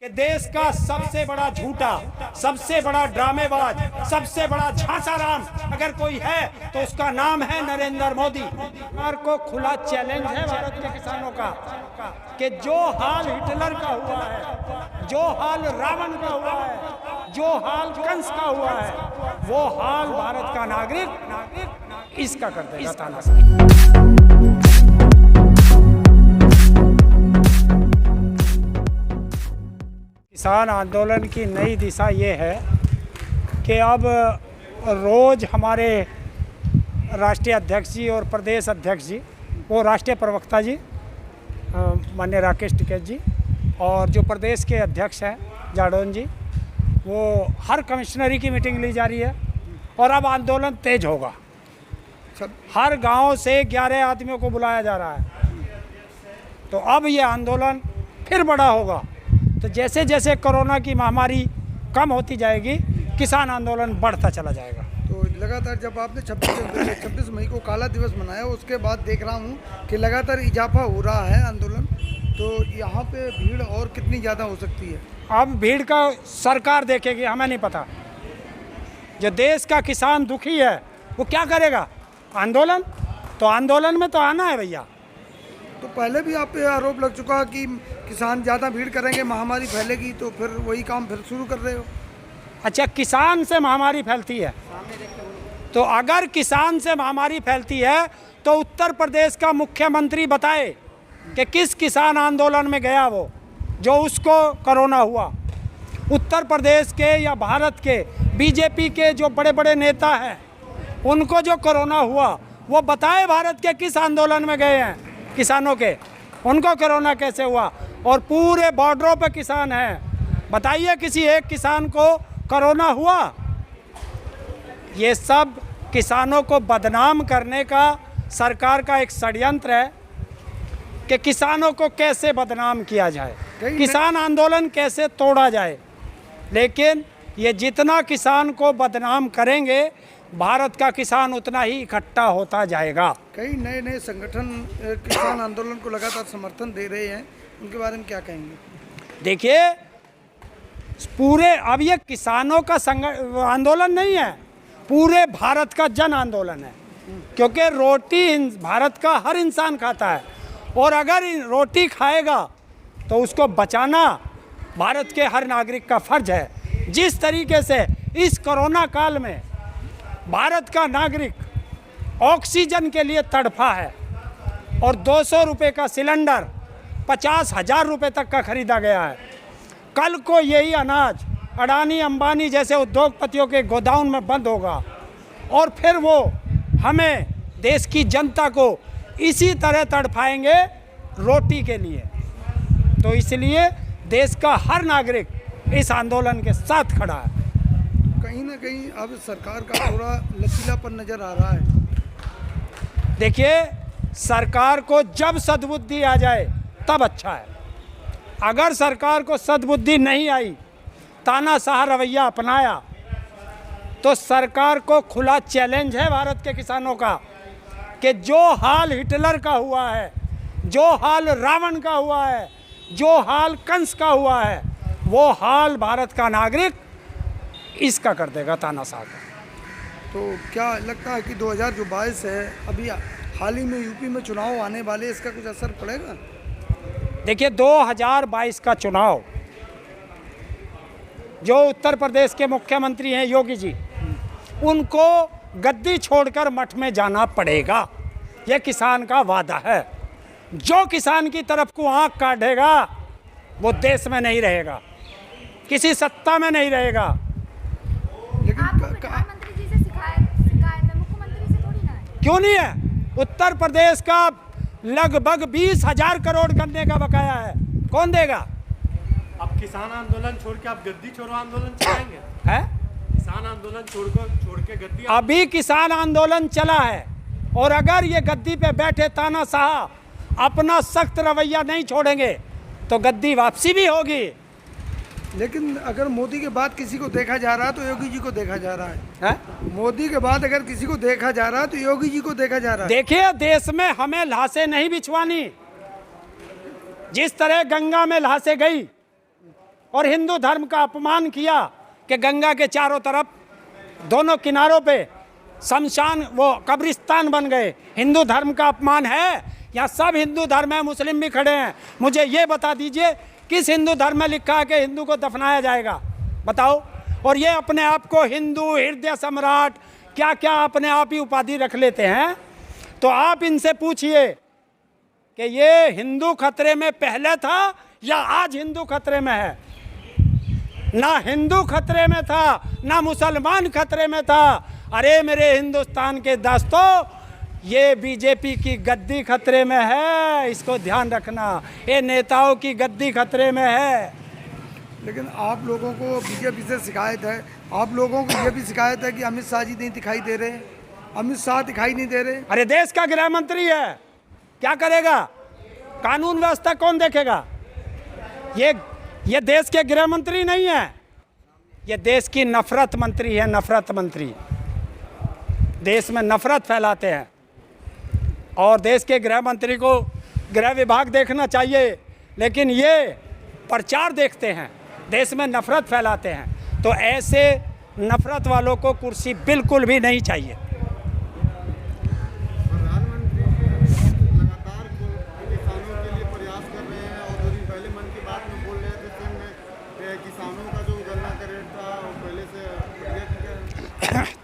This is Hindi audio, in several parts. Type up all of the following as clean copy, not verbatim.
कि देश का सबसे बड़ा झूठा, सबसे बड़ा ड्रामेबाज, सबसे बड़ा झांसाराम अगर कोई है तो उसका नाम है नरेंद्र मोदी। सरकार को खुला चैलेंज है भारत के किसानों का कि जो हाल हिटलर का हुआ है, जो हाल रावण का हुआ है, जो हाल कंस का हुआ है, वो हाल भारत का नागरिक इसका कर देगा तानाशाही। किसान आंदोलन की नई दिशा ये है कि अब रोज़ हमारे राष्ट्रीय अध्यक्ष जी और प्रदेश अध्यक्ष जी, वो राष्ट्रीय प्रवक्ता जी माननीय राकेश टिकैत जी और जो प्रदेश के अध्यक्ष हैं जाडौन जी, वो हर कमिश्नरी की मीटिंग ली जा रही है और अब आंदोलन तेज होगा। हर गांव से 11 आदमियों को बुलाया जा रहा है, तो अब ये आंदोलन फिर बड़ा होगा। तो जैसे जैसे कोरोना की महामारी कम होती जाएगी, किसान आंदोलन बढ़ता चला जाएगा। तो लगातार जब आपने 26 मई को काला दिवस मनाया, उसके बाद देख रहा हूँ कि लगातार इजाफा हो रहा है आंदोलन, तो यहाँ पे भीड़ और कितनी ज़्यादा हो सकती है? अब भीड़ का सरकार देखेगी, हमें नहीं पता। जो देश का किसान दुखी है वो क्या करेगा? आंदोलन, तो आंदोलन में तो आना है भैया। तो पहले भी आप पे आरोप लग चुका कि किसान ज़्यादा भीड़ करेंगे, महामारी फैलेगी, तो फिर वही काम फिर शुरू कर रहे हो। अच्छा, किसान से महामारी फैलती है तो अगर किसान से महामारी फैलती है तो उत्तर प्रदेश का मुख्यमंत्री बताए कि किस किसान आंदोलन में गया वो जो उसको कोरोना हुआ। उत्तर प्रदेश के या भारत के बीजेपी के जो बड़े बड़े नेता हैं उनको जो कोरोना हुआ वो बताए भारत के किस आंदोलन में गए हैं किसानों के, उनको कोरोना कैसे हुआ। और पूरे बॉर्डरों पे किसान हैं, बताइए किसी एक किसान को कोरोना हुआ? ये सब किसानों को बदनाम करने का सरकार का एक षड्यंत्र है कि किसानों को कैसे बदनाम किया जाए, किसान आंदोलन कैसे तोड़ा जाए। लेकिन ये जितना किसान को बदनाम करेंगे, भारत का किसान उतना ही इकट्ठा होता जाएगा। कई नए नए संगठन किसान आंदोलन को लगातार समर्थन दे रहे हैं, उनके बारे में क्या कहेंगे? देखिए, पूरे अब ये किसानों का आंदोलन नहीं है, पूरे भारत का जन आंदोलन है, क्योंकि रोटी भारत का हर इंसान खाता है और अगर रोटी खाएगा तो उसको बचाना भारत के हर नागरिक का फर्ज है। जिस तरीके से इस कोरोना काल में भारत का नागरिक ऑक्सीजन के लिए तड़फा है और 200 रुपये का सिलेंडर 50,000 रुपये तक का खरीदा गया है। कल को यही अनाज अडानी अंबानी जैसे उद्योगपतियों के गोदाउन में बंद होगा और फिर वो हमें देश की जनता को इसी तरह तड़फाएंगे रोटी के लिए। तो इसलिए देश का हर नागरिक इस आंदोलन के साथ खड़ा है। कहीं ना कहीं अब सरकार का थोड़ा लचीलापन नज़र आ रहा है। देखिए, सरकार को जब सद्बुद्धि आ जाए तब अच्छा है। अगर सरकार को सद्बुद्धि नहीं आई, तानाशाह रवैया अपनाया, तो सरकार को खुला चैलेंज है भारत के किसानों का कि जो हाल हिटलर का हुआ है, जो हाल रावण का हुआ है, जो हाल कंस का हुआ है, वो हाल भारत का नागरिक इसका कर देगा तानाशाह का। तो क्या लगता है कि 2022 है, अभी हाल ही में यूपी में चुनाव आने वाले, इसका कुछ असर पड़ेगा? देखिए, 2022 का चुनाव जो उत्तर प्रदेश के मुख्यमंत्री हैं योगी जी, उनको गद्दी छोड़कर मठ में जाना पड़ेगा, यह किसान का वादा है। जो किसान की तरफ को आंख काटेगा वो देश में नहीं रहेगा, किसी सत्ता में नहीं रहेगा। लेकिन प्रधानमंत्री जी से शिकायत है, मुख्यमंत्री से थोड़ी ना है। क्यों नहीं है? उत्तर प्रदेश का लगभग 20,000 करोड़ गन्ने का बकाया है, कौन देगा? अब किसान आंदोलन छोड़ के आप गद्दी छोड़ो आंदोलन चलाएंगे? है किसान आंदोलन छोड़ के गद्दी? अभी किसान आंदोलन चला है और अगर ये गद्दी पे बैठे तानाशाह अपना सख्त रवैया नहीं छोड़ेंगे तो गद्दी वापसी भी होगी। लेकिन अगर मोदी के बाद किसी को देखा जा रहा है तो योगी जी को देखा जा रहा है। मोदी के बाद अगर किसी को देखा जा रहा है तो योगी जी को देखा जा रहा है। देखिए, देश में हमें लाशें नहीं बिछवानी। जिस तरह गंगा में लाशें गई और हिंदू धर्म का अपमान किया कि गंगा के चारों तरफ दोनों किनारों पे शमशान वो कब्रिस्तान बन गए। हिंदू धर्म का अपमान है? यहाँ सब हिंदू धर्म है, मुस्लिम भी खड़े हैं। मुझे ये बता दीजिए किस हिंदू धर्म में लिखा है कि हिंदू को दफनाया जाएगा? बताओ। और ये अपने आप को हिंदू हृदय सम्राट क्या क्या अपने आप ही उपाधि रख लेते हैं। तो आप इनसे पूछिए कि ये हिंदू खतरे में पहले था या आज हिंदू खतरे में है? ना हिंदू खतरे में था ना मुसलमान खतरे में था। अरे मेरे हिंदुस्तान के दोस्तों, ये बीजेपी की गद्दी खतरे में है, इसको ध्यान रखना। ये नेताओं की गद्दी खतरे में है। लेकिन आप लोगों को बीजेपी से शिकायत है, आप लोगों को ये भी शिकायत है कि अमित शाह जी नहीं दिखाई दे रहे, अमित शाह दिखाई नहीं दे रहे। अरे देश का गृह मंत्री है, क्या करेगा? कानून व्यवस्था कौन देखेगा? ये देश के गृह मंत्री नहीं है, ये देश की नफरत मंत्री है। नफरत मंत्री देश में नफरत फैलाते हैं। और देश के गृह मंत्री को गृह विभाग देखना चाहिए, लेकिन ये प्रचार देखते हैं, देश में नफरत फैलाते हैं। तो ऐसे नफरत वालों को कुर्सी बिल्कुल भी नहीं चाहिए। प्रधानमंत्री लगातार किसानों के लिए प्रयास कर रहे हैं और जो भी पहले मन की बात में बोल रहे थे कि किसानों का जो गन्ना का रेट था वो पहले से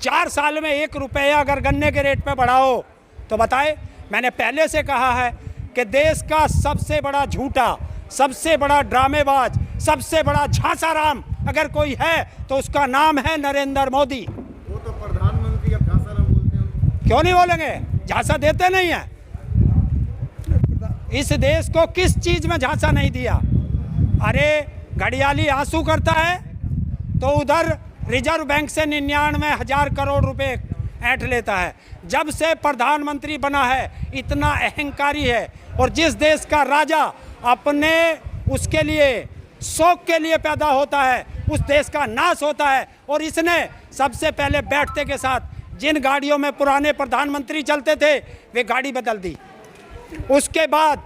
4 साल में 1 रुपया अगर गन्ने के रेट पे बढ़ाओ तो बताए। मैंने पहले से कहा है कि देश का सबसे बड़ा झूठा, सबसे बड़ा ड्रामेबाज, सबसे बड़ा झांसाराम अगर कोई है तो उसका नाम है नरेंद्र मोदी। वो तो प्रधानमंत्री अब झांसा बोलते हैं। क्यों नहीं बोलेंगे? झांसा देते नहीं है। इस देश को किस चीज में झांसा नहीं दिया? अरे घड़ियाली आंसू करता है तो उधर रिजर्व बैंक से 99,000 करोड़ रुपए ऐंठ लेता है। जब से प्रधानमंत्री बना है इतना अहंकारी है। और जिस देश का राजा अपने उसके लिए शौक के लिए पैदा होता है उस देश का नाश होता है। और इसने सबसे पहले बैठते के साथ जिन गाड़ियों में पुराने प्रधानमंत्री चलते थे वे गाड़ी बदल दी। उसके बाद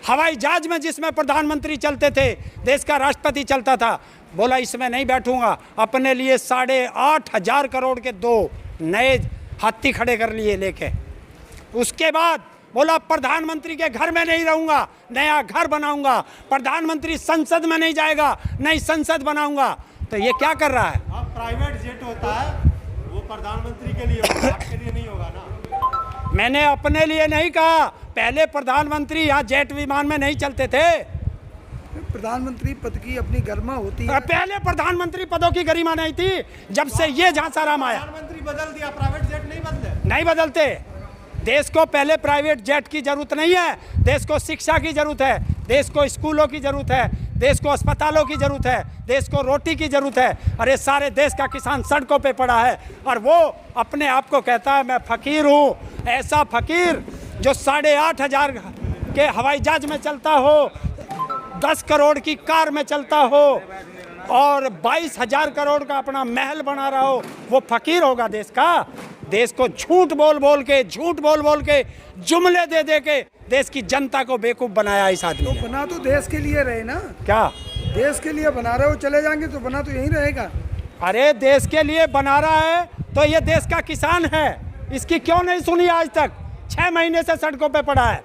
हवाई जहाज में जिसमें प्रधानमंत्री चलते थे, देश का राष्ट्रपति चलता था, बोला इसमें नहीं बैठूंगा। अपने लिए 8,500 करोड़ के 2 नए हाथी खड़े कर लिए लेके। उसके बाद बोला प्रधानमंत्री के घर में नहीं रहूंगा, नया घर बनाऊंगा। प्रधानमंत्री संसद में नहीं जाएगा, नई संसद बनाऊंगा। तो ये क्या कर रहा है? अब प्राइवेट जेट होता है वो प्रधानमंत्री के लिए होगा, आपके लिए नहीं होगा ना। मैंने अपने लिए नहीं कहा। पहले प्रधानमंत्री यहाँ जेट विमान में नहीं चलते थे। प्रधानमंत्री पद की अपनी गरिमा होती है। पहले प्रधानमंत्री पदों की गरिमा नहीं थी। जब से ये झांसाराम आया, प्रधानमंत्री बदल दिया, प्राइवेट जेट नहीं बदले। नहीं बदलते। देश को पहले प्राइवेट जेट की जरूरत नहीं है, देश को शिक्षा की जरूरत है, देश को स्कूलों की जरूरत है, देश को अस्पतालों की जरूरत है, देश को रोटी की जरूरत है। अरे सारे देश का किसान सड़कों पे पड़ा है और वो अपने आप को कहता है मैं फकीर हूँ। ऐसा फकीर जो 8,500 के हवाई जहाज में चलता हो, 10 करोड़ की कार में चलता हो और 22,000 करोड़ का अपना महल बना रहा हो, वो फकीर होगा देश का? देश को झूठ बोल बोल के जुमले दे दे के देश की जनता को बेवकूफ़ बनाया इस आदमी तो ने। बना तो देश के लिए रहे ना। क्या देश के लिए बना रहे हो? चले जाएंगे तो बना तो यहीं रहेगा। अरे देश के लिए बना रहा है तो ये देश का किसान है, इसकी क्यों नहीं सुनी आज तक? 6 महीने से सड़कों पे पड़ा है।